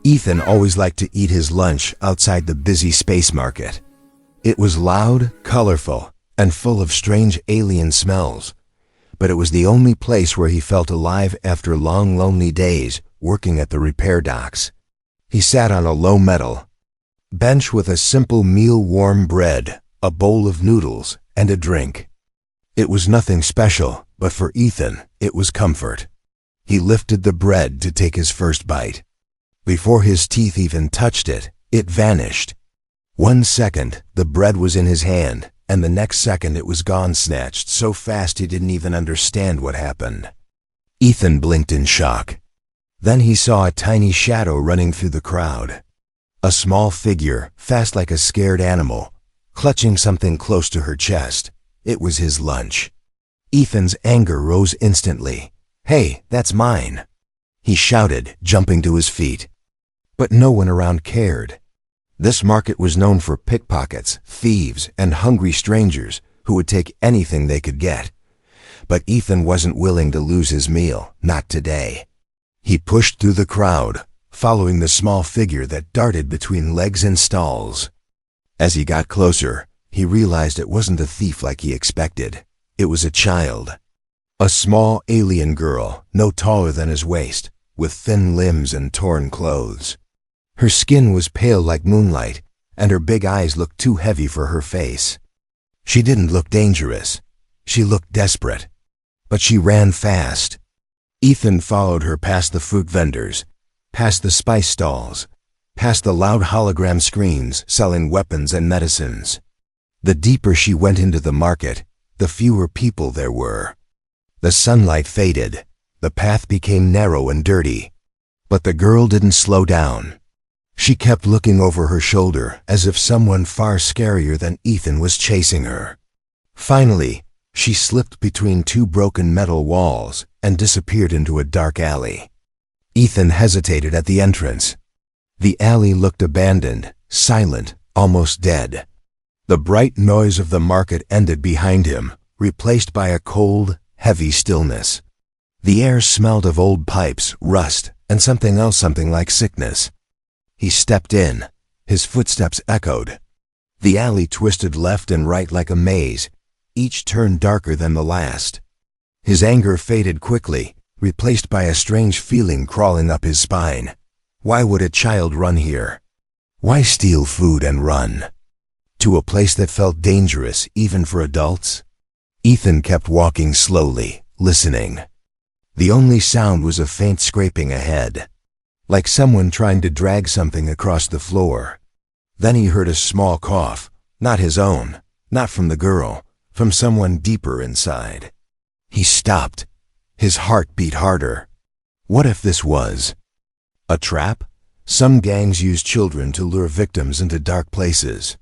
Ethan always liked to eat his lunch outside the busy space market. It was loud, colorful, and full of strange alien smells, but it was the only place where he felt alive after long, lonely days working at the repair docks. He sat on a low metal bench with a simple meal, warm bread, a bowl of noodles, and a drink. It was nothing special, but for Ethan, it was comfort. He lifted the bread to take his first bite. Before his teeth even touched it, it vanished. 1 second, the bread was in his hand, and the next second it was gone, snatched so fast he didn't even understand what happened. Ethan blinked in shock. Then he saw a tiny shadow running through the crowd. A small figure, fast like a scared animal, clutching something close to her chest. It was his lunch. Ethan's anger rose instantly. "Hey, that's mine!" he shouted, jumping to his feet. But no one around cared. This market was known for pickpockets, thieves, and hungry strangers who would take anything they could get. But Ethan wasn't willing to lose his meal, not today. He pushed through the crowd, following the small figure that darted between legs and stalls. As he got closer, he realized it wasn't a thief like he expected. It was a child. A small alien girl, no taller than his waist, with thin limbs and torn clothes. Her skin was pale like moonlight, and her big eyes looked too heavy for her face. She didn't look dangerous. She looked desperate. But she ran fast. Ethan followed her past the fruit vendors, past the spice stalls, past the loud hologram screens selling weapons and medicines. The deeper she went into the market, the fewer people there were. The sunlight faded. The path became narrow and dirty. But the girl didn't slow down. She kept looking over her shoulder as if someone far scarier than Ethan was chasing her. Finally, she slipped between two broken metal walls and disappeared into a dark alley. Ethan hesitated at the entrance. The alley looked abandoned, silent, almost dead. The bright noise of the market ended behind him, replaced by a cold, heavy stillness. The air smelled of old pipes, rust, and something else, something like sickness. He stepped in. His footsteps echoed. The alley twisted left and right like a maze, each turn darker than the last. His anger faded quickly, replaced by a strange feeling crawling up his spine. Why would a child run here? Why steal food and run? To a place that felt dangerous even for adults? Ethan kept walking slowly, listening. The only sound was a faint scraping ahead, like someone trying to drag something across the floor. Then he heard a small cough, not his own, not from the girl, from someone deeper inside. He stopped. His heart beat harder. What if this was a trap? Some gangs use children to lure victims into dark places.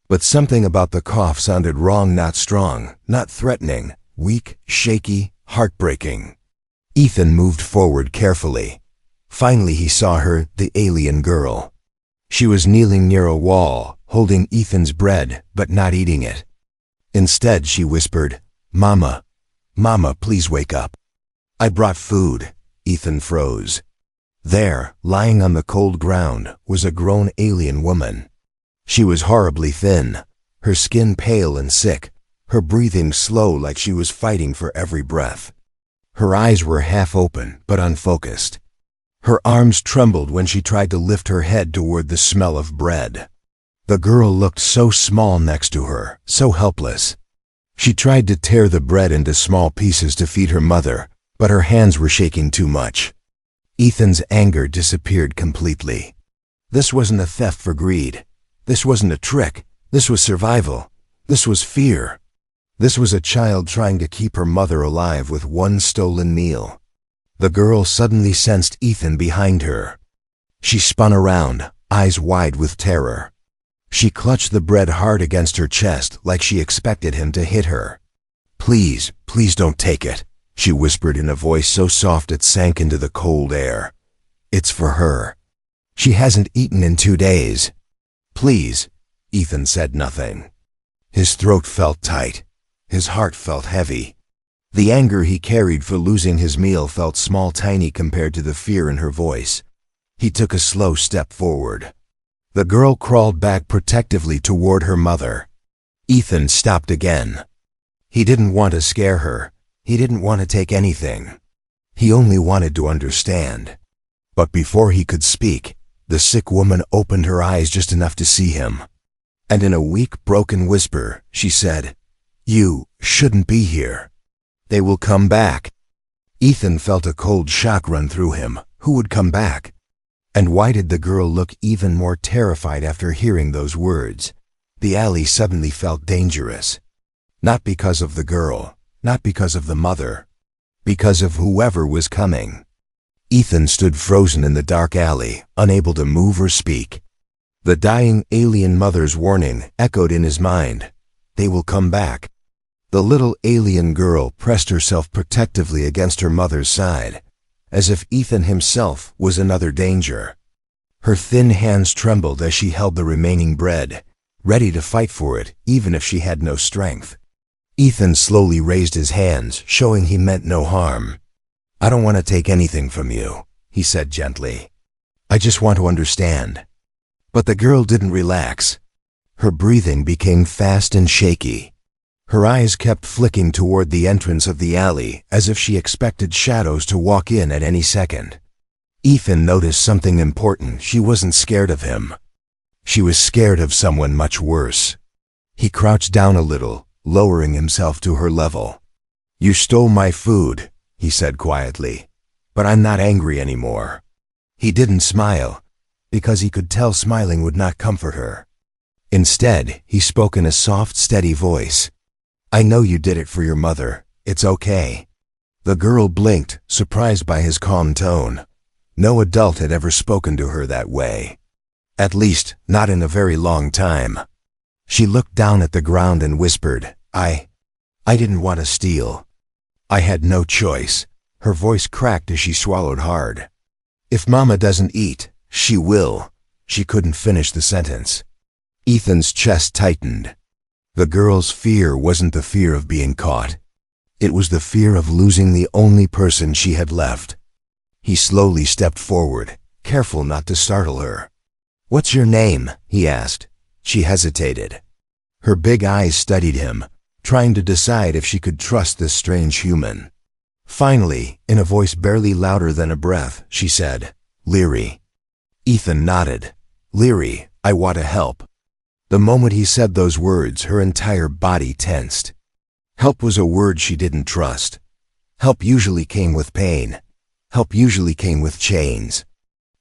But something about the cough sounded wrong, not strong, not threatening, weak, shaky, heartbreaking. Ethan moved forward carefully. Finally he saw her, the alien girl. She was kneeling near a wall, holding Ethan's bread, but not eating it. Instead she whispered, "Mama, Mama, please wake up." "I brought food." Ethan froze. There, lying on the cold ground, was a grown alien woman. She was horribly thin, her skin pale and sick, her breathing slow like she was fighting for every breath. Her eyes were half open, but unfocused. Her arms trembled when she tried to lift her head toward the smell of bread. The girl looked so small next to her, so helpless. She tried to tear the bread into small pieces to feed her mother, but her hands were shaking too much. Ethan's anger disappeared completely. This wasn't a theft for greed. This wasn't a trick. This was survival. This was fear. This was a child trying to keep her mother alive with one stolen meal. The girl suddenly sensed Ethan behind her. She spun around, eyes wide with terror. She clutched the bread hard against her chest like she expected him to hit her. "Please, please don't take it," she whispered in a voice so soft it sank into the cold air. "It's for her. She hasn't eaten in 2 days." "Please." Ethan said nothing. His throat felt tight. His heart felt heavy. The anger he carried for losing his meal felt small, tiny compared to the fear in her voice. He took a slow step forward. The girl crawled back protectively toward her mother. Ethan stopped again. He didn't want to scare her. He didn't want to take anything. He only wanted to understand. But before he could speak, the sick woman opened her eyes just enough to see him. And in a weak, broken whisper, she said, "You shouldn't be here. They will come back." Ethan felt a cold shock run through him. Who would come back? And why did the girl look even more terrified after hearing those words? The alley suddenly felt dangerous. Not because of the girl, not because of the mother, because of whoever was coming. Ethan stood frozen in the dark alley, unable to move or speak. The dying alien mother's warning echoed in his mind. They will come back. The little alien girl pressed herself protectively against her mother's side, as if Ethan himself was another danger. Her thin hands trembled as she held the remaining bread, ready to fight for it even if she had no strength. Ethan slowly raised his hands, showing he meant no harm. "I don't want to take anything from you," he said gently. "I just want to understand." But the girl didn't relax. Her breathing became fast and shaky. Her eyes kept flicking toward the entrance of the alley as if she expected shadows to walk in at any second. Ethan noticed something important. She wasn't scared of him. She was scared of someone much worse. He crouched down a little, lowering himself to her level. "You stole my food," he said quietly, "but I'm not angry anymore." He didn't smile, because he could tell smiling would not comfort her. Instead, he spoke in a soft, steady voice. "I know you did it for your mother. It's okay." The girl blinked, surprised by his calm tone. No adult had ever spoken to her that way. At least, not in a very long time. She looked down at the ground and whispered, I didn't want to steal. I had no choice." Her voice cracked as she swallowed hard. "If Mama doesn't eat, she will." She couldn't finish the sentence. Ethan's chest tightened. The girl's fear wasn't the fear of being caught. It was the fear of losing the only person she had left. He slowly stepped forward, careful not to startle her. "What's your name?" he asked. She hesitated. Her big eyes studied him, trying to decide if she could trust this strange human. Finally, in a voice barely louder than a breath, she said, "Leary." Ethan nodded. "Leary, I want to help." The moment he said those words, her entire body tensed. Help was a word she didn't trust. Help usually came with pain. Help usually came with chains.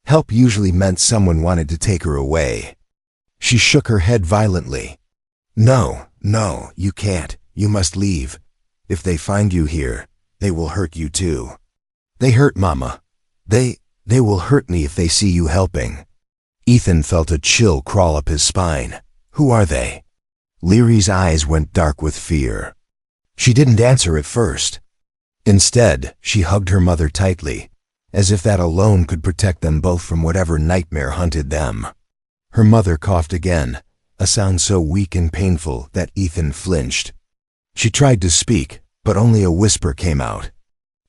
Help usually meant someone wanted to take her away. She shook her head violently. No, you can't. You must leave. If they find you here, they will hurt you too. They hurt Mama. They will hurt me if they see you helping." Ethan felt a chill crawl up his spine. "Who are they?" Leary's eyes went dark with fear. She didn't answer at first. Instead, she hugged her mother tightly, as if that alone could protect them both from whatever nightmare hunted them. Her mother coughed again, a sound so weak and painful that Ethan flinched. She tried to speak, but only a whisper came out.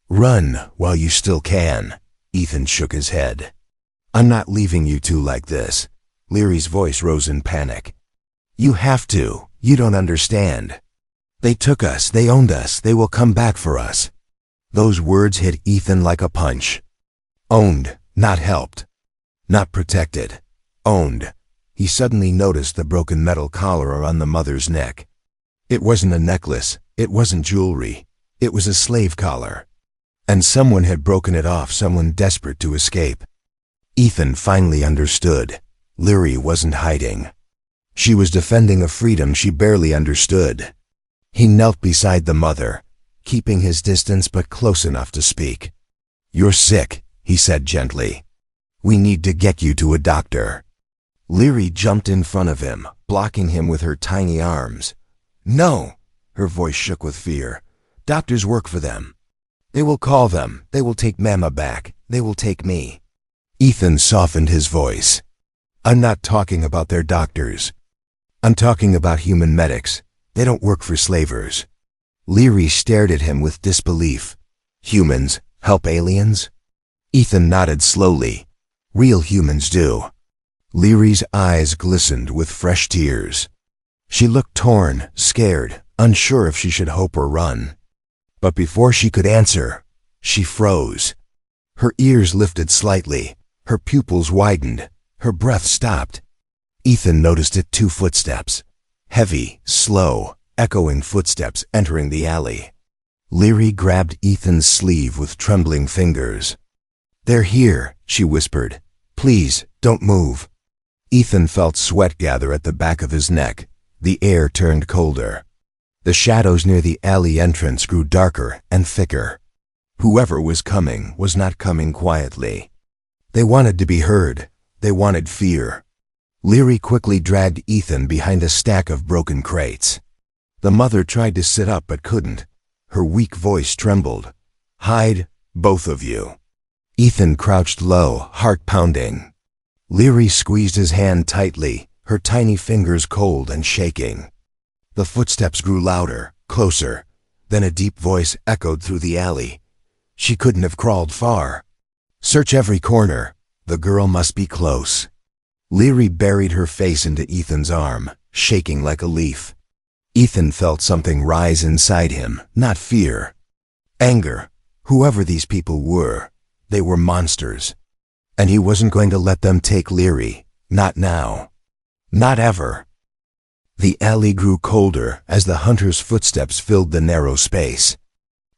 "Run while you still can." Ethan shook his head. "I'm not leaving you two like this." Leary's voice rose in panic. "You have to. You don't understand. They took us, they owned us, they will come back for us." Those words hit Ethan like a punch. Owned, not helped. Not protected. Owned. He suddenly noticed the broken metal collar around the mother's neck. It wasn't a necklace, it wasn't jewelry. It was a slave collar. And someone had broken it off, someone desperate to escape. Ethan finally understood. Leary wasn't hiding. She was defending a freedom she barely understood. He knelt beside the mother, keeping his distance but close enough to speak. "You're sick," he said gently. "We need to get you to a doctor." Leary jumped in front of him, blocking him with her tiny arms. "No!" Her voice shook with fear. "Doctors work for them. They will call them. They will take Mama back. They will take me." Ethan softened his voice. "I'm not talking about their doctors. I'm talking about human medics. They don't work for slavers." Leary stared at him with disbelief. "Humans help aliens?" Ethan nodded slowly. Real humans do. Leary's eyes glistened with fresh tears. She looked torn, scared, unsure if she should hope or run. But before she could answer, she froze. Her ears lifted slightly, her pupils widened, her breath stopped. Ethan noticed it. 2 footsteps. Heavy, slow, echoing footsteps entering the alley. Leary grabbed Ethan's sleeve with trembling fingers. "They're here," she whispered. "Please, don't move." Ethan felt sweat gather at the back of his neck. The air turned colder. The shadows near the alley entrance grew darker and thicker. Whoever was coming was not coming quietly. They wanted to be heard. They wanted fear. Leary quickly dragged Ethan behind a stack of broken crates. The mother tried to sit up but couldn't. Her weak voice trembled. "Hide, both of you." Ethan crouched low, heart pounding. Leary squeezed his hand tightly, her tiny fingers cold and shaking. The footsteps grew louder, closer. Then a deep voice echoed through the alley. She couldn't have crawled far. "Search every corner. The girl must be close." Leary buried her face into Ethan's arm, shaking like a leaf. Ethan felt something rise inside him, not fear. Anger. Whoever these people were, they were monsters. And he wasn't going to let them take Leary. Not now. Not ever. The alley grew colder as the hunter's footsteps filled the narrow space.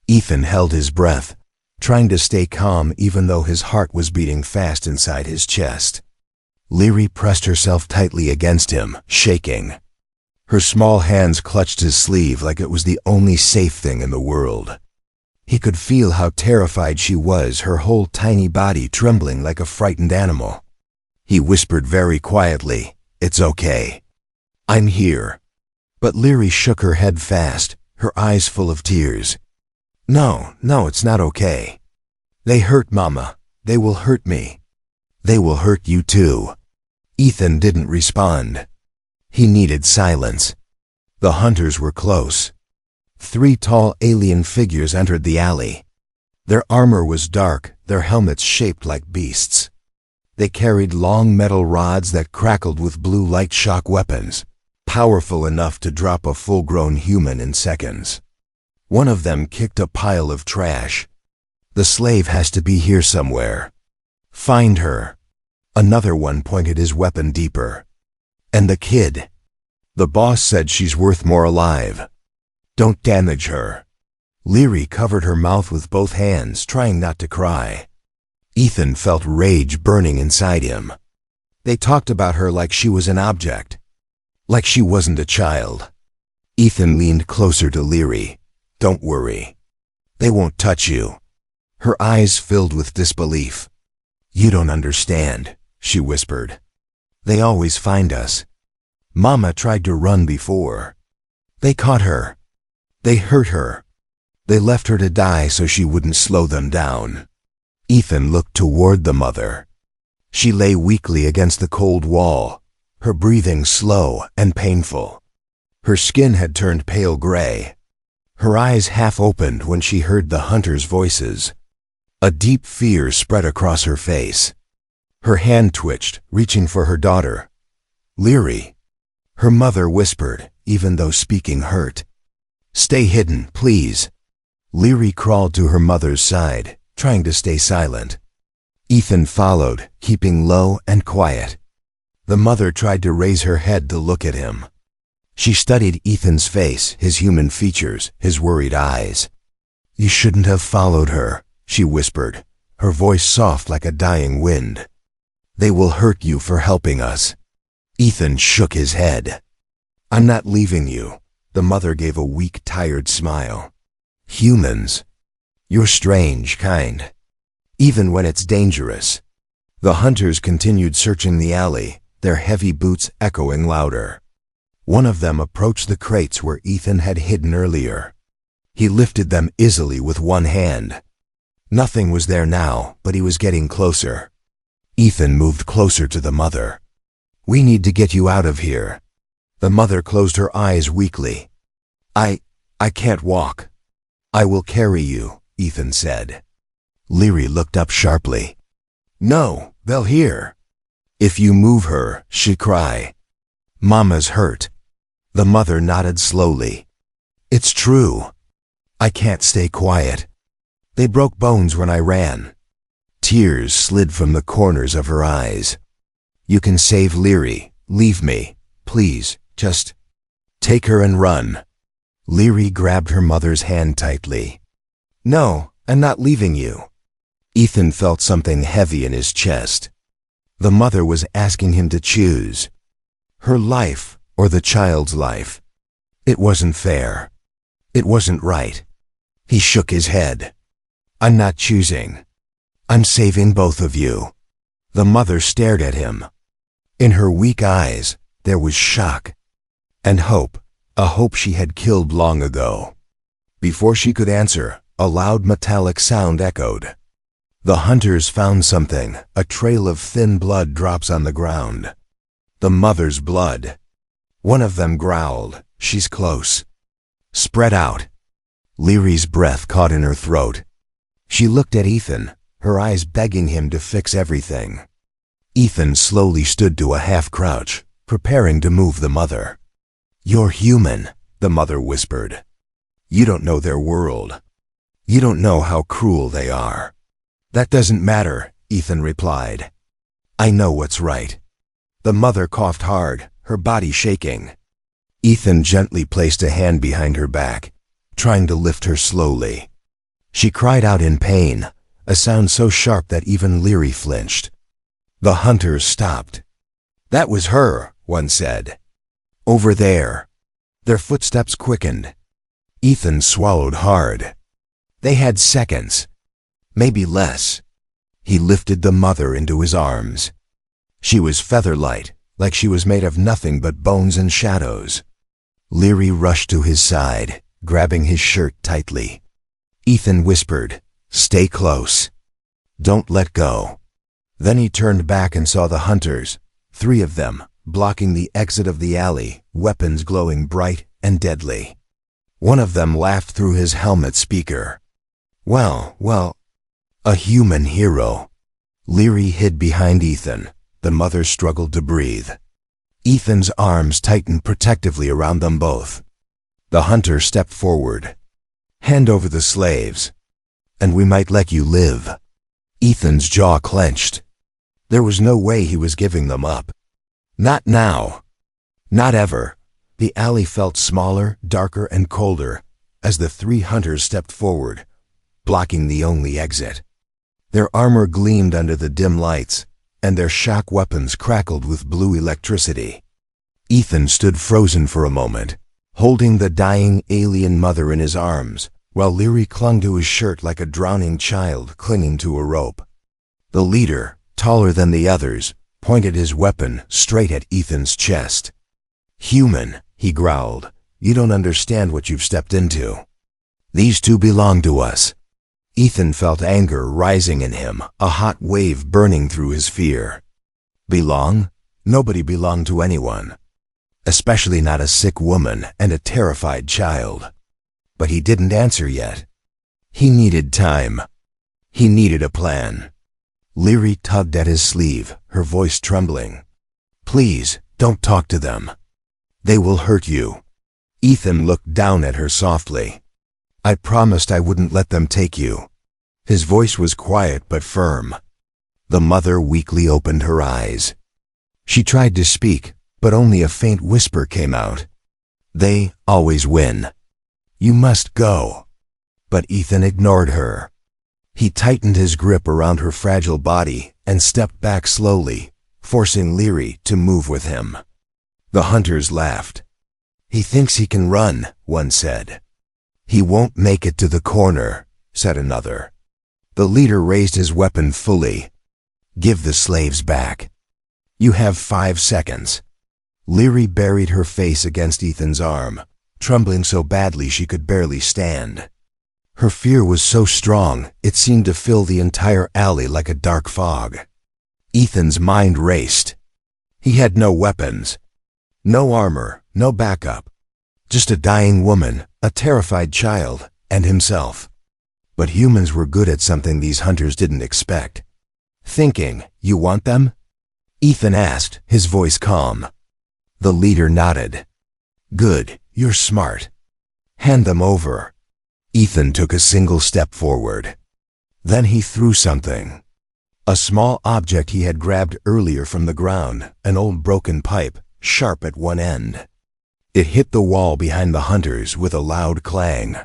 Ethan held his breath, trying to stay calm even though his heart was beating fast inside his chest. Leary pressed herself tightly against him, shaking. Her small hands clutched his sleeve like it was the only safe thing in the world. He could feel how terrified she was, her whole tiny body trembling like a frightened animal. He whispered very quietly, "It's okay. I'm here." But Leary shook her head fast, her eyes full of tears. No, it's not okay. They hurt Mama. They will hurt me. They will hurt you too." Ethan didn't respond. He needed silence. The hunters were close. 3 tall alien figures entered the alley. Their armor was dark, their helmets shaped like beasts. They carried long metal rods that crackled with blue light shock weapons, powerful enough to drop a full-grown human in seconds. One of them kicked a pile of trash. "The slave has to be here somewhere. Find her." Another one pointed his weapon deeper. "And the kid. The boss said she's worth more alive. Don't damage her." Leary covered her mouth with both hands, trying not to cry. Ethan felt rage burning inside him. They talked about her like she was an object. Like she wasn't a child. Ethan leaned closer to Leary. "Don't worry. They won't touch you." Her eyes filled with disbelief. "You don't understand," she whispered. "They always find us. Mama tried to run before. They caught her. They hurt her. They left her to die so she wouldn't slow them down." Ethan looked toward the mother. She lay weakly against the cold wall, her breathing slow and painful. Her skin had turned pale gray. Her eyes half opened when she heard the hunters' voices. A deep fear spread across her face. Her hand twitched, reaching for her daughter. "Leary," her mother whispered, even though speaking hurt. "Stay hidden, please." Leary crawled to her mother's side, trying to stay silent. Ethan followed, keeping low and quiet. The mother tried to raise her head to look at him. She studied Ethan's face, his human features, his worried eyes. "You shouldn't have followed her," she whispered, her voice soft like a dying wind. "They will hurt you for helping us." Ethan shook his head. "I'm not leaving you." The mother gave a weak, tired smile. "Humans. You're strange kind. Even when it's dangerous." The hunters continued searching the alley, their heavy boots echoing louder. One of them approached the crates where Ethan had hidden earlier. He lifted them easily with one hand. Nothing was there now, but he was getting closer. Ethan moved closer to the mother. "We need to get you out of here." The mother closed her eyes weakly. I can't walk." "I will carry you," Ethan said. Leary looked up sharply. No, they'll hear. If you move her, she'll cry. Mama's hurt. The mother nodded slowly. It's true. I can't stay quiet. They broke bones when I ran. Tears slid from the corners of her eyes. You can save Leary. Leave me. Please, just take her and run. Leary grabbed her mother's hand tightly. No, I'm not leaving you. Ethan felt something heavy in his chest. The mother was asking him to choose. Her life or the child's life. It wasn't fair. It wasn't right. He shook his head. I'm not choosing. I'm saving both of you. The mother stared at him. In her weak eyes, there was shock. And hope, a hope she had killed long ago. Before she could answer, a loud metallic sound echoed. The hunters found something, a trail of thin blood drops on the ground. The mother's blood. One of them growled, she's close. Spread out. Leary's breath caught in her throat. She looked at Ethan, her eyes begging him to fix everything. Ethan slowly stood to a half-crouch, preparing to move the mother. You're human, the mother whispered. You don't know their world. You don't know how cruel they are. That doesn't matter, Ethan replied. I know what's right. The mother coughed hard, her body shaking. Ethan gently placed a hand behind her back, trying to lift her slowly. She cried out in pain, a sound so sharp that even Leary flinched. The hunters stopped. That was her, one said. Over there. Their footsteps quickened. Ethan swallowed hard. They had seconds. Maybe less. He lifted the mother into his arms. She was feather-light, like she was made of nothing but bones and shadows. Leary rushed to his side, grabbing his shirt tightly. Ethan whispered, "Stay close. Don't let go." Then he turned back and saw the hunters, 3 of them, blocking the exit of the alley, weapons glowing bright and deadly. One of them laughed through his helmet speaker. Well, a human hero. Leary hid behind Ethan. The mother struggled to breathe. Ethan's arms tightened protectively around them both. The hunter stepped forward. Hand over the slaves, and we might let you live. Ethan's jaw clenched. There was no way he was giving them up. Not now. Not ever. The alley felt smaller, darker, and colder as the 3 hunters stepped forward, blocking the only exit. Their armor gleamed under the dim lights, and their shock weapons crackled with blue electricity. Ethan stood frozen for a moment, holding the dying alien mother in his arms, while Leary clung to his shirt like a drowning child clinging to a rope. The leader, taller than the others, pointed his weapon straight at Ethan's chest. "Human," he growled, "you don't understand what you've stepped into. These 2 belong to us." Ethan felt anger rising in him, a hot wave burning through his fear. Belong? Nobody belonged to anyone. Especially not a sick woman and a terrified child. But he didn't answer yet. He needed time. He needed a plan. Leary tugged at his sleeve, her voice trembling. "Please, don't talk to them. They will hurt you." Ethan looked down at her softly. "I promised I wouldn't let them take you." His voice was quiet but firm. The mother weakly opened her eyes. She tried to speak, but only a faint whisper came out. "They always win. You must go." But Ethan ignored her. He tightened his grip around her fragile body and stepped back slowly, forcing Leary to move with him. The hunters laughed. "He thinks he can run," one said. "He won't make it to the corner," said another. The leader raised his weapon fully. "Give the slaves back. You have 5 seconds." Leary buried her face against Ethan's arm, trembling so badly she could barely stand. Her fear was so strong, it seemed to fill the entire alley like a dark fog. Ethan's mind raced. He had no weapons, no armor, no backup. Just a dying woman, a terrified child, and himself. But humans were good at something these hunters didn't expect. Thinking, "You want them?" Ethan asked, his voice calm. The leader nodded. "Good, you're smart. Hand them over." Ethan took a single step forward. Then he threw something. A small object he had grabbed earlier from the ground, an old broken pipe, sharp at one end. It hit the wall behind the hunters with a loud clang.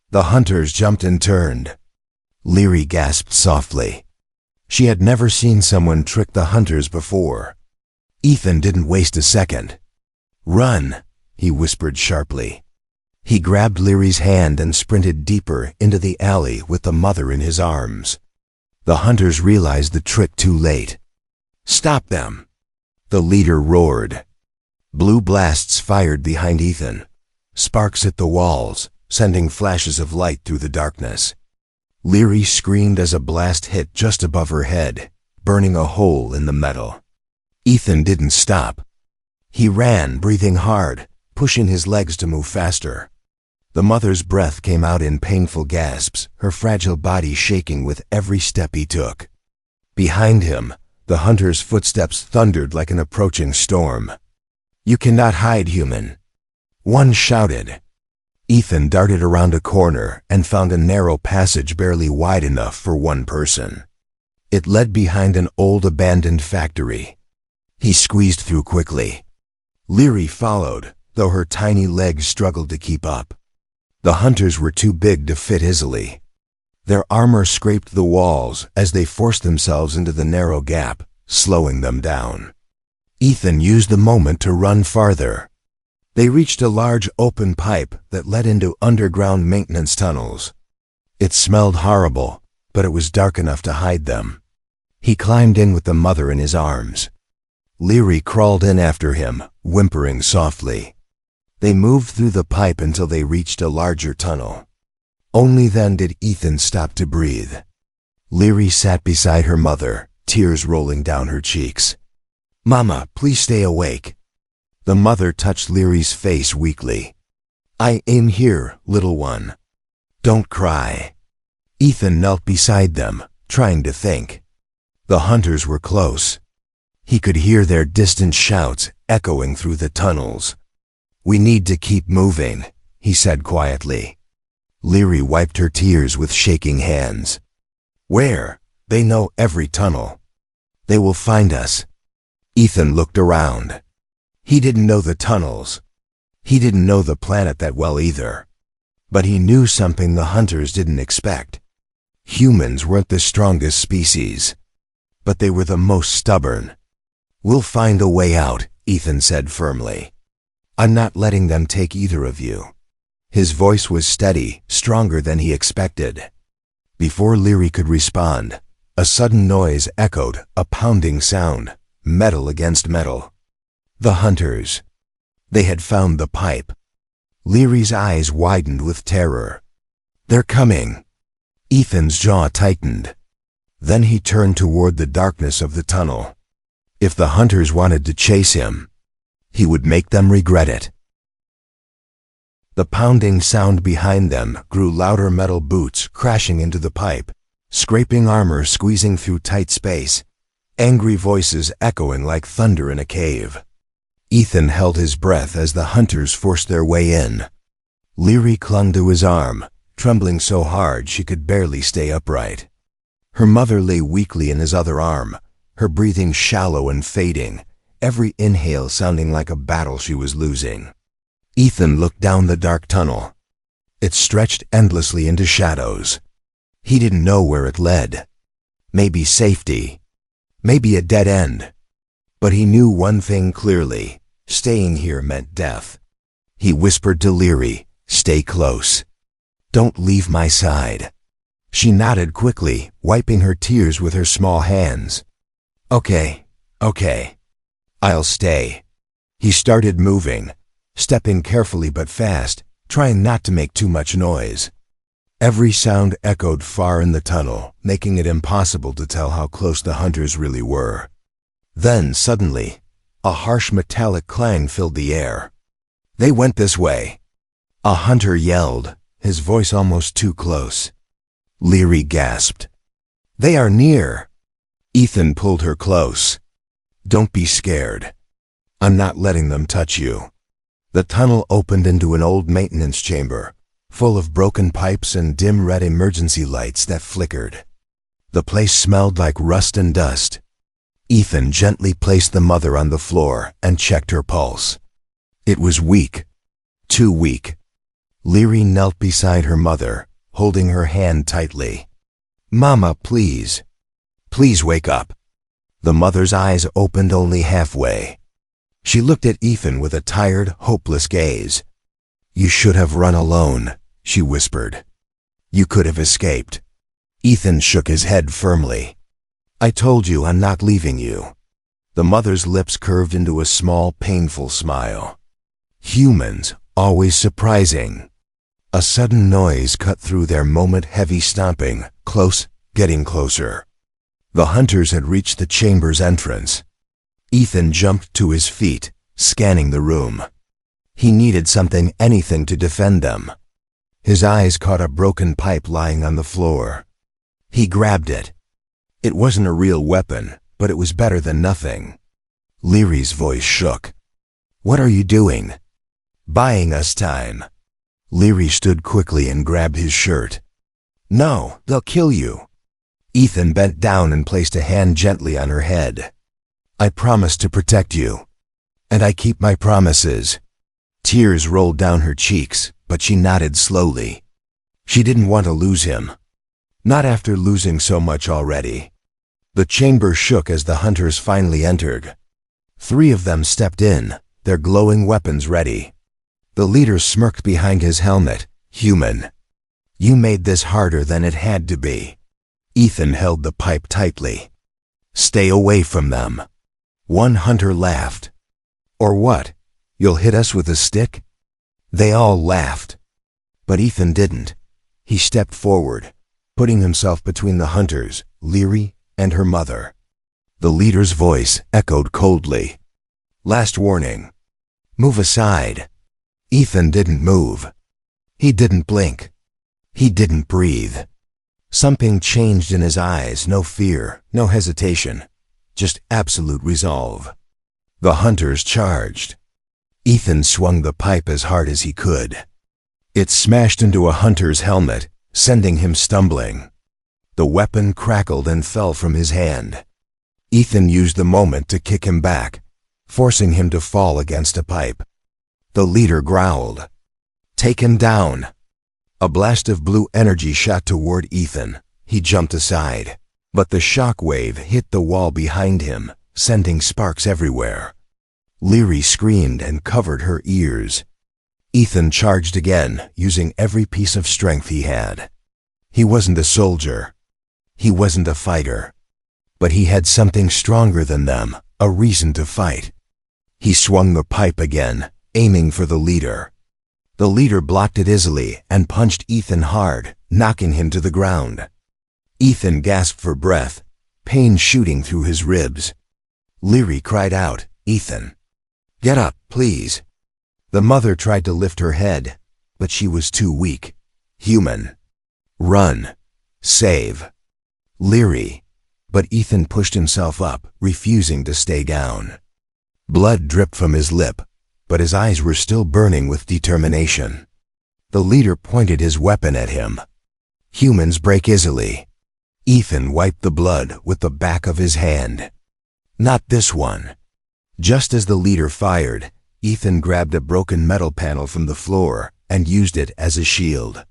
The hunters jumped and turned. Leary gasped softly. She had never seen someone trick the hunters before. Ethan didn't waste a second. "Run," he whispered sharply. He grabbed Leary's hand and sprinted deeper into the alley with the mother in his arms. The hunters realized the trick too late. "Stop them!" the leader roared. Blue blasts fired behind Ethan. Sparks hit the walls, sending flashes of light through the darkness. Leary screamed as a blast hit just above her head, burning a hole in the metal. Ethan didn't stop. He ran, breathing hard, pushing his legs to move faster. The mother's breath came out in painful gasps, her fragile body shaking with every step he took. Behind him, the hunter's footsteps thundered like an approaching storm. "You cannot hide, human," one shouted. Ethan darted around a corner and found a narrow passage barely wide enough for one person. It led behind an old abandoned factory. He squeezed through quickly. Leary followed, though her tiny legs struggled to keep up. The hunters were too big to fit easily. Their armor scraped the walls as they forced themselves into the narrow gap, slowing them down. Ethan used the moment to run farther. They reached a large open pipe that led into underground maintenance tunnels. It smelled horrible, but it was dark enough to hide them. He climbed in with the mother in his arms. Leary crawled in after him, whimpering softly. They moved through the pipe until they reached a larger tunnel. Only then did Ethan stop to breathe. Leary sat beside her mother, tears rolling down her cheeks. "Mama, please stay awake." The mother touched Leary's face weakly. "I am here, little one. Don't cry." Ethan knelt beside them, trying to think. The hunters were close. He could hear their distant shouts echoing through the tunnels. "We need to keep moving," he said quietly. Leary wiped her tears with shaking hands. "Where? They know every tunnel. They will find us." Ethan looked around. He didn't know the tunnels. He didn't know the planet that well either. But he knew something the hunters didn't expect. Humans weren't the strongest species, but they were the most stubborn. "We'll find a way out," Ethan said firmly. "I'm not letting them take either of you." His voice was steady, stronger than he expected. Before Leary could respond, a sudden noise echoed, a pounding sound, metal against metal. The hunters. They had found the pipe. Leary's eyes widened with terror. "They're coming." Ethan's jaw tightened. Then he turned toward the darkness of the tunnel. If the hunters wanted to chase him, he would make them regret it. The pounding sound behind them grew louder, metal boots crashing into the pipe, scraping armor squeezing through tight space, angry voices echoing like thunder in a cave. Ethan held his breath as the hunters forced their way in. Leary clung to his arm, trembling so hard she could barely stay upright. Her mother lay weakly in his other arm, her breathing shallow and fading, every inhale sounding like a battle she was losing. Ethan looked down the dark tunnel. It stretched endlessly into shadows. He didn't know where it led. Maybe safety. Maybe a dead end. But he knew one thing clearly. Staying here meant death. He whispered to Leary, "Stay close. Don't leave my side." She nodded quickly, wiping her tears with her small hands. Okay. I'll stay." He started moving, stepping carefully but fast, trying not to make too much noise. Every sound echoed far in the tunnel, making it impossible to tell how close the hunters really were. Then, suddenly, a harsh metallic clang filled the air. "They went this way." A hunter yelled, his voice almost too close. Leary gasped. "They are near." Ethan pulled her close. "Don't be scared. I'm not letting them touch you." The tunnel opened into an old maintenance chamber, full of broken pipes and dim red emergency lights that flickered. The place smelled like rust and dust. Ethan gently placed the mother on the floor and checked her pulse. It was weak. Too weak. Leary knelt beside her mother, holding her hand tightly. "Mama, please. Please wake up." The mother's eyes opened only halfway. She looked at Ethan with a tired, hopeless gaze. "You should have run alone," she whispered. "You could have escaped." Ethan shook his head firmly. "I told you I'm not leaving you." The mother's lips curved into a small, painful smile. Humans, always surprising. A sudden noise cut through their moment-heavy stomping, close, getting closer. The hunters had reached the chamber's entrance. Ethan jumped to his feet, scanning the room. He needed something, anything to defend them. His eyes caught a broken pipe lying on the floor. He grabbed it. It wasn't a real weapon, but it was better than nothing. Leary's voice shook. "What are you doing?" "Buying us time." Leary stood quickly and grabbed his shirt. "No, they'll kill you." Ethan bent down and placed a hand gently on her head. "I promise to protect you. And I keep my promises." Tears rolled down her cheeks, but she nodded slowly. She didn't want to lose him. Not after losing so much already. The chamber shook as the hunters finally entered. 3 of them stepped in, their glowing weapons ready. The leader smirked behind his helmet. "Human. You made this harder than it had to be." Ethan held the pipe tightly. "Stay away from them." One hunter laughed. "Or what? You'll hit us with a stick?" They all laughed. But Ethan didn't. He stepped forward, putting himself between the hunters, Leary, and her mother. The leader's voice echoed coldly. "Last warning. Move aside." Ethan didn't move. He didn't blink. He didn't breathe. Something changed in his eyes, no fear, no hesitation, just absolute resolve. The hunters charged. Ethan swung the pipe as hard as he could. It smashed into a hunter's helmet, sending him stumbling. The weapon crackled and fell from his hand. Ethan used the moment to kick him back, forcing him to fall against a pipe. The leader growled. "Take him down." A blast of blue energy shot toward Ethan. He jumped aside, but the shock wave hit the wall behind him, sending sparks everywhere. Leary screamed and covered her ears. Ethan charged again, using every piece of strength he had. He wasn't a soldier. He wasn't a fighter. But he had something stronger than them, a reason to fight. He swung the pipe again, aiming for the leader. The leader blocked it easily and punched Ethan hard, knocking him to the ground. Ethan gasped for breath, pain shooting through his ribs. Leary cried out, "Ethan, get up, please." The mother tried to lift her head, but she was too weak. Human. Run. Save. Leary. But Ethan pushed himself up, refusing to stay down. Blood dripped from his lip, but his eyes were still burning with determination. The leader pointed his weapon at him. Humans break easily. Ethan wiped the blood with the back of his hand. Not this one. Just as the leader fired, Ethan grabbed a broken metal panel from the floor and used it as a shield.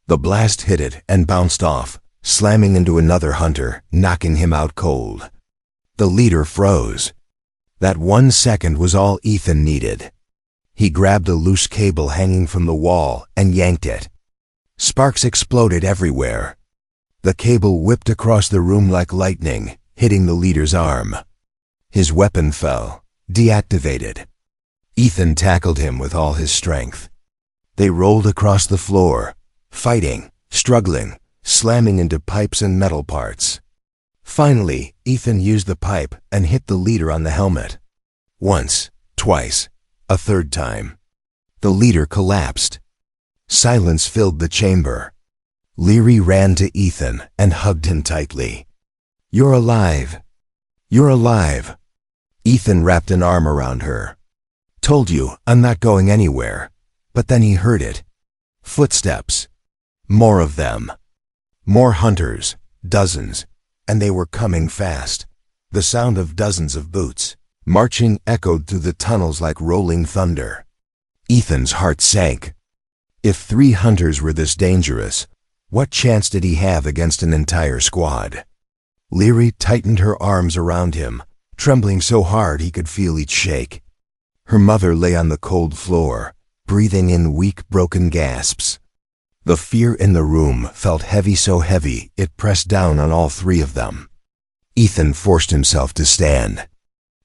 The blast hit it and bounced off, slamming into another hunter, knocking him out cold. The leader froze. That 1 second was all Ethan needed. He grabbed a loose cable hanging from the wall and yanked it. Sparks exploded everywhere. The cable whipped across the room like lightning, hitting the leader's arm. His weapon fell, deactivated. Ethan tackled him with all his strength. They rolled across the floor, fighting, struggling, slamming into pipes and metal parts. Finally, Ethan used the pipe and hit the leader on the helmet. Once, twice, a third time. The leader collapsed. Silence filled the chamber. Leary ran to Ethan and hugged him tightly. "You're alive," "You're alive." Ethan wrapped an arm around her. "Told you, I'm not going anywhere." But then he heard it. Footsteps. More of them. More hunters. Dozens. And they were coming fast. The sound of dozens of boots marching echoed through the tunnels like rolling thunder. Ethan's heart sank. If 3 hunters were this dangerous, what chance did he have against an entire squad? Leary tightened her arms around him, trembling so hard he could feel each shake. Her mother lay on the cold floor, breathing in weak, broken gasps. The fear in the room felt heavy, so heavy it pressed down on all 3 of them. Ethan forced himself to stand.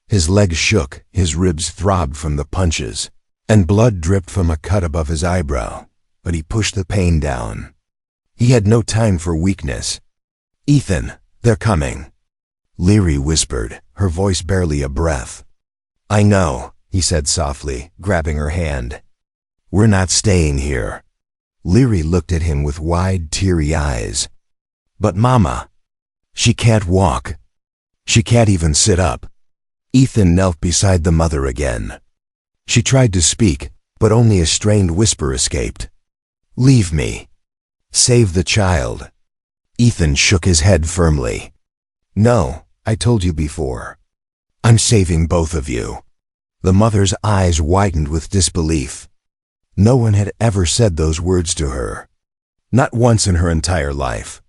His legs shook, his ribs throbbed from the punches, and blood dripped from a cut above his eyebrow, but he pushed the pain down. He had no time for weakness. "Ethan, they're coming," Leary whispered, her voice barely a breath. "I know," he said softly, grabbing her hand. "We're not staying here." Leary looked at him with wide, teary eyes. "But Mama, she can't walk. She can't even sit up." Ethan knelt beside the mother again. She tried to speak, but only a strained whisper escaped. "Leave me. Save the child." Ethan shook his head firmly. "No, I told you before. I'm saving both of you." The mother's eyes widened with disbelief. No one had ever said those words to her. Not once in her entire life.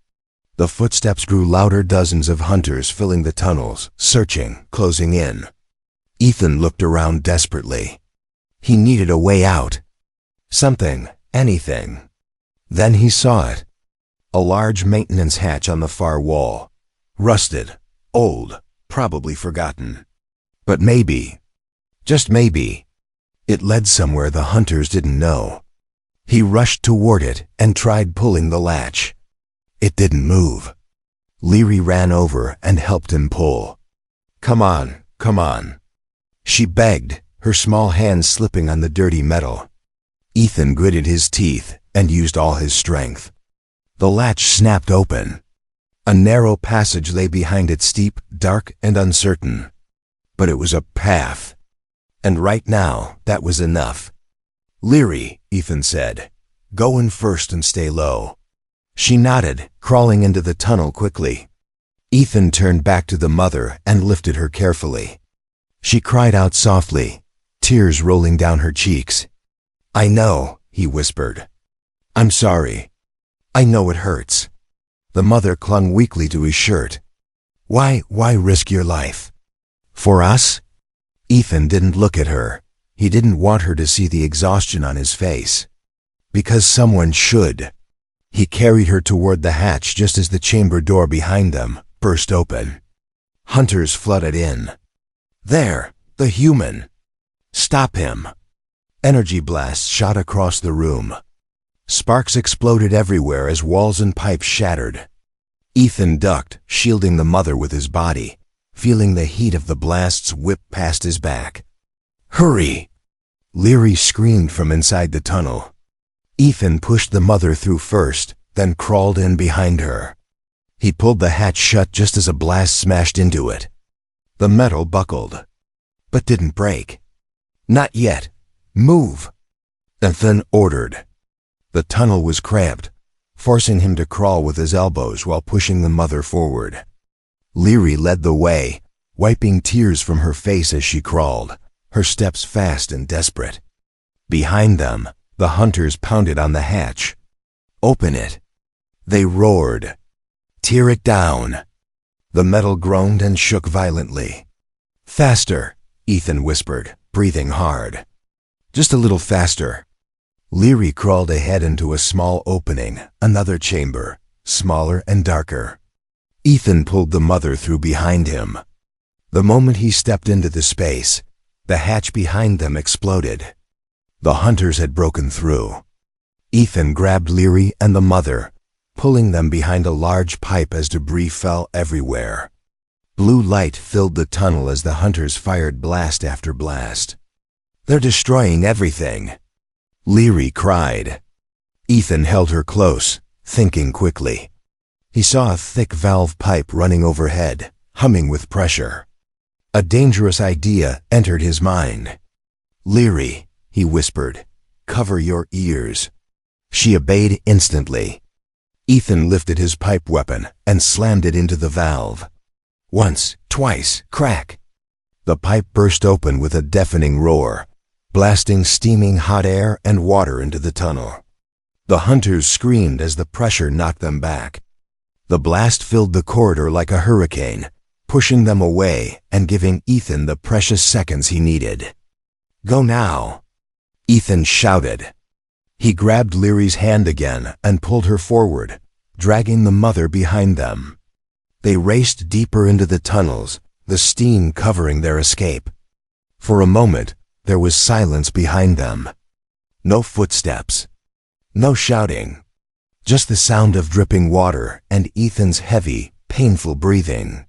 The footsteps grew louder, dozens of hunters filling the tunnels, searching, closing in. Ethan looked around desperately. He needed a way out. Something, anything. Then he saw it. A large maintenance hatch on the far wall. Rusted, old, probably forgotten. But maybe, just maybe, it led somewhere the hunters didn't know. He rushed toward it and tried pulling the latch. It didn't move. Leary ran over and helped him pull. Come on, come on," she begged, her small hands slipping on the dirty metal. Ethan gritted his teeth and used all his strength. The latch snapped open. A narrow passage lay behind it, steep, dark, and uncertain. But it was a path. And right now, that was enough. "Leary," Ethan said, "go in first and stay low." She nodded, crawling into the tunnel quickly. Ethan turned back to the mother and lifted her carefully. She cried out softly, tears rolling down her cheeks. "I know," he whispered. "I'm sorry. I know it hurts." The mother clung weakly to his shirt. Why risk your life? For us?" Ethan didn't look at her. He didn't want her to see the exhaustion on his face. Because someone should. He carried her toward the hatch just as the chamber door behind them burst open. Hunters flooded in. "There, the human! Stop him!" Energy blasts shot across the room. Sparks exploded everywhere as walls and pipes shattered. Ethan ducked, shielding the mother with his body, feeling the heat of the blasts whip past his back. "Hurry!" Leary screamed from inside the tunnel. Ethan pushed the mother through first, then crawled in behind her. He pulled the hatch shut just as a blast smashed into it. The metal buckled, but didn't break. "Not yet. Move!" Ethan ordered. The tunnel was cramped, forcing him to crawl with his elbows while pushing the mother forward. Leary led the way, wiping tears from her face as she crawled, her steps fast and desperate. Behind them, the hunters pounded on the hatch. "Open it!" They roared. "Tear it down!" The metal groaned and shook violently. "Faster!" Ethan whispered, breathing hard. "Just a little faster." Leary crawled ahead into a small opening, another chamber, smaller and darker. Ethan pulled the mother through behind him. The moment he stepped into the space, the hatch behind them exploded. The hunters had broken through. Ethan grabbed Leary and the mother, pulling them behind a large pipe as debris fell everywhere. Blue light filled the tunnel as the hunters fired blast after blast. "They're destroying everything," Leary cried. Ethan held her close, thinking quickly. He saw a thick valve pipe running overhead, humming with pressure. A dangerous idea entered his mind. "Leary," he whispered, "cover your ears." She obeyed instantly. Ethan lifted his pipe weapon and slammed it into the valve. Once, twice, crack! The pipe burst open with a deafening roar, blasting steaming hot air and water into the tunnel. The hunters screamed as the pressure knocked them back. The blast filled the corridor like a hurricane, pushing them away and giving Ethan the precious seconds he needed. "Go now!" Ethan shouted. He grabbed Leary's hand again and pulled her forward, dragging the mother behind them. They raced deeper into the tunnels, the steam covering their escape. For a moment, there was silence behind them. No footsteps. No shouting. Just the sound of dripping water and Ethan's heavy, painful breathing.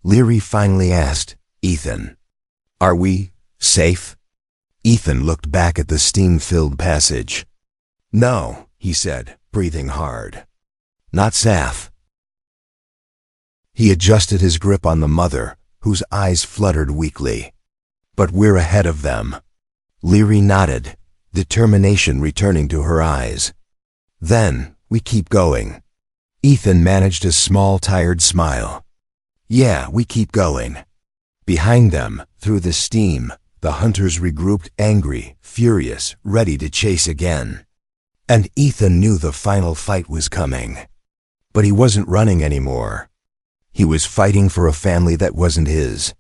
Leary finally asked, "Ethan, are we safe?" Ethan looked back at the steam-filled passage. "No," he said, breathing hard. "Not safe." He adjusted his grip on the mother, whose eyes fluttered weakly. "But we're ahead of them." Leary nodded, determination returning to her eyes. "Then, we keep going." Ethan managed a small, tired smile. "Yeah, we keep going." Behind them, through the steam, the hunters regrouped, angry, furious, ready to chase again. And Ethan knew the final fight was coming. But he wasn't running anymore. He was fighting for a family that wasn't his,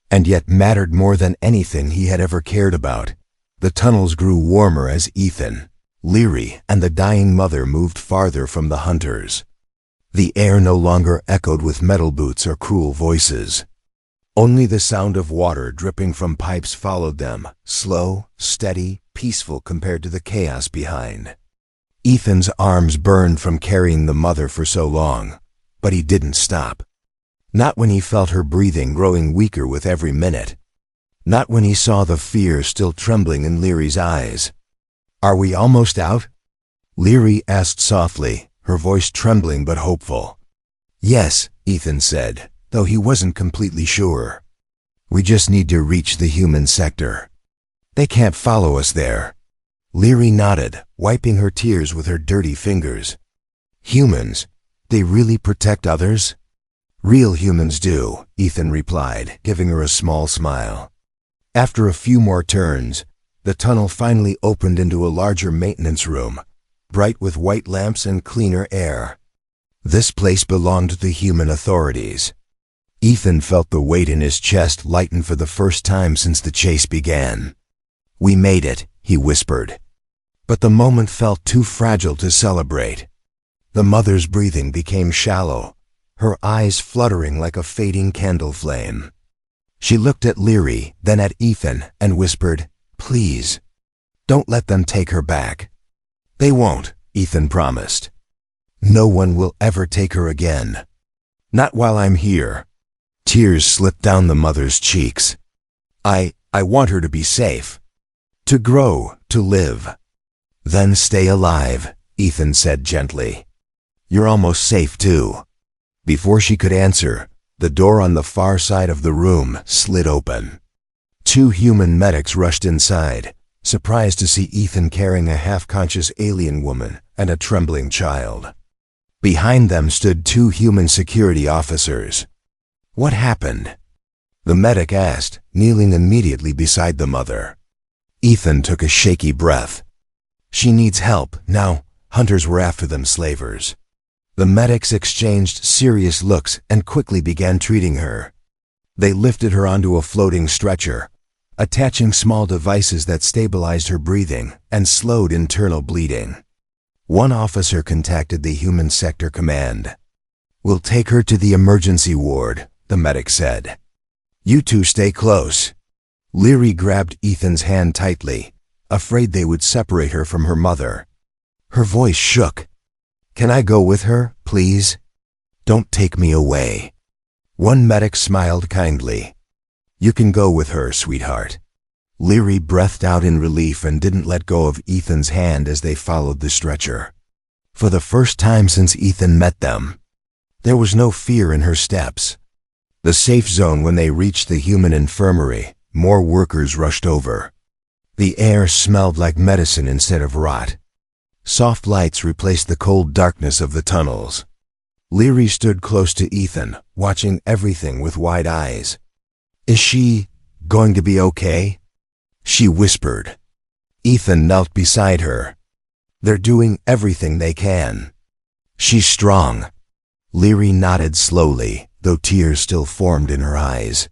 and yet mattered more than anything he had ever cared about. The tunnels grew warmer as Ethan, Leary, and the dying mother moved farther from the hunters. The air no longer echoed with metal boots or cruel voices. Only the sound of water dripping from pipes followed them, slow, steady, peaceful compared to the chaos behind. Ethan's arms burned from carrying the mother for so long, but he didn't stop. Not when he felt her breathing growing weaker with every minute. Not when he saw the fear still trembling in Leary's eyes. "Are we almost out?" Leary asked softly, her voice trembling but hopeful. "Yes," Ethan said, though he wasn't completely sure. "We just need to reach the human sector. They can't follow us there." Leary nodded, wiping her tears with her dirty fingers. "Humans? They really protect others?" "Real humans do," Ethan replied, giving her a small smile. After a few more turns, the tunnel finally opened into a larger maintenance room, bright with white lamps and cleaner air. This place belonged to the human authorities. Ethan felt the weight in his chest lighten for the first time since the chase began. "We made it," he whispered. But the moment felt too fragile to celebrate. The mother's breathing became shallow, her eyes fluttering like a fading candle flame. She looked at Leary, then at Ethan, and whispered, "Please, don't let them take her back." "They won't," Ethan promised. "No one will ever take her again. Not while I'm here." Tears slipped down the mother's cheeks. I want her to be safe. To grow, to live. "Then stay alive," Ethan said gently. "You're almost safe too." Before she could answer, the door on the far side of the room slid open. Two human medics rushed inside, surprised to see Ethan carrying a half-conscious alien woman and a trembling child. Behind them stood two human security officers. "What happened?" the medic asked, kneeling immediately beside the mother. Ethan took a shaky breath. "She needs help. Now, hunters were after them slavers." The medics exchanged serious looks and quickly began treating her. They lifted her onto a floating stretcher, attaching small devices that stabilized her breathing and slowed internal bleeding. One officer contacted the Human Sector Command. "We'll take her to the emergency ward," the medic said. "You two stay close." Leary grabbed Ethan's hand tightly, afraid they would separate her from her mother. Her voice shook. "Can I go with her, please? Don't take me away." One medic smiled kindly. "You can go with her, sweetheart." Leary breathed out in relief and didn't let go of Ethan's hand as they followed the stretcher. For the first time since Ethan met them, there was no fear in her steps. The safe zone. When they reached the human infirmary, more workers rushed over. The air smelled like medicine instead of rot. Soft lights replaced the cold darkness of the tunnels. Leary stood close to Ethan, watching everything with wide eyes. "Is she going to be okay?" she whispered. Ethan knelt beside her. "They're doing everything they can. She's strong." Leary nodded slowly, though tears still formed in her eyes.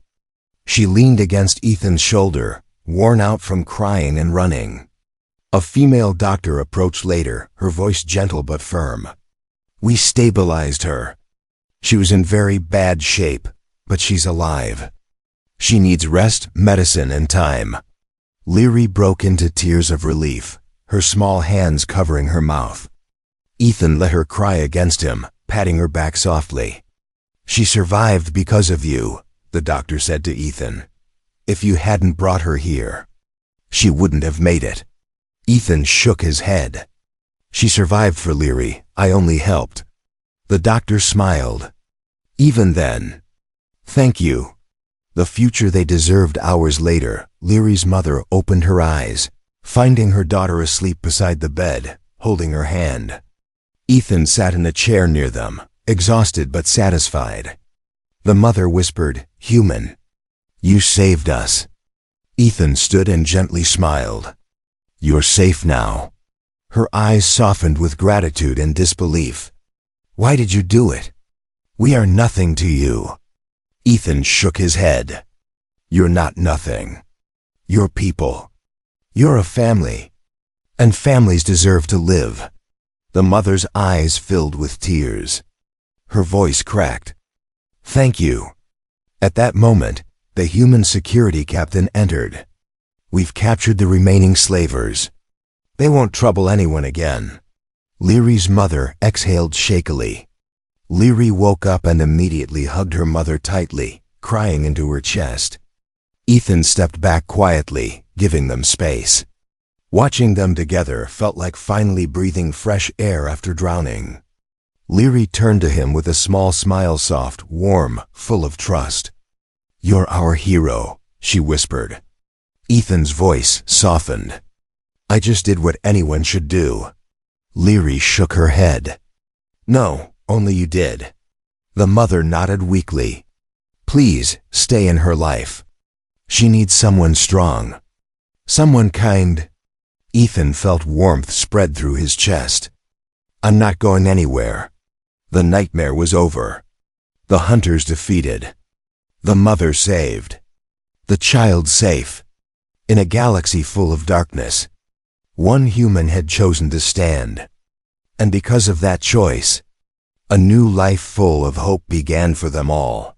She leaned against Ethan's shoulder, worn out from crying and running. A female doctor approached later, her voice gentle but firm. "We stabilized her. She was in very bad shape, but she's alive. She needs rest, medicine, and time." Leary broke into tears of relief, her small hands covering her mouth. Ethan let her cry against him, patting her back softly. "She survived because of you," the doctor said to Ethan. "If you hadn't brought her here, she wouldn't have made it." Ethan shook his head. "She survived for Leary. I only helped." The doctor smiled. "Even then, thank you." The future they deserved. Hours later, Leary's mother opened her eyes, finding her daughter asleep beside the bed, holding her hand. Ethan sat in a chair near them, exhausted but satisfied. The mother whispered, "Human, you saved us." Ethan stood and gently smiled. "You're safe now." Her eyes softened with gratitude and disbelief. "Why did you do it? We are nothing to you." Ethan shook his head. "You're not nothing. You're people. You're a family. And families deserve to live." The mother's eyes filled with tears. Her voice cracked. "Thank you." At that moment, the human security captain entered. "We've captured the remaining slavers. They won't trouble anyone again." Leary's mother exhaled shakily. Leary woke up and immediately hugged her mother tightly, crying into her chest. Ethan stepped back quietly, giving them space. Watching them together felt like finally breathing fresh air after drowning. Leary turned to him with a small smile, soft, warm, full of trust. "You're our hero," she whispered. Ethan's voice softened. "I just did what anyone should do." Leary shook her head. "No, only you did." The mother nodded weakly. "Please, stay in her life. She needs someone strong. Someone kind." Ethan felt warmth spread through his chest. "I'm not going anywhere." The nightmare was over. The hunters defeated. The mother saved. The child safe. In a galaxy full of darkness, one human had chosen to stand. And because of that choice, a new life full of hope began for them all.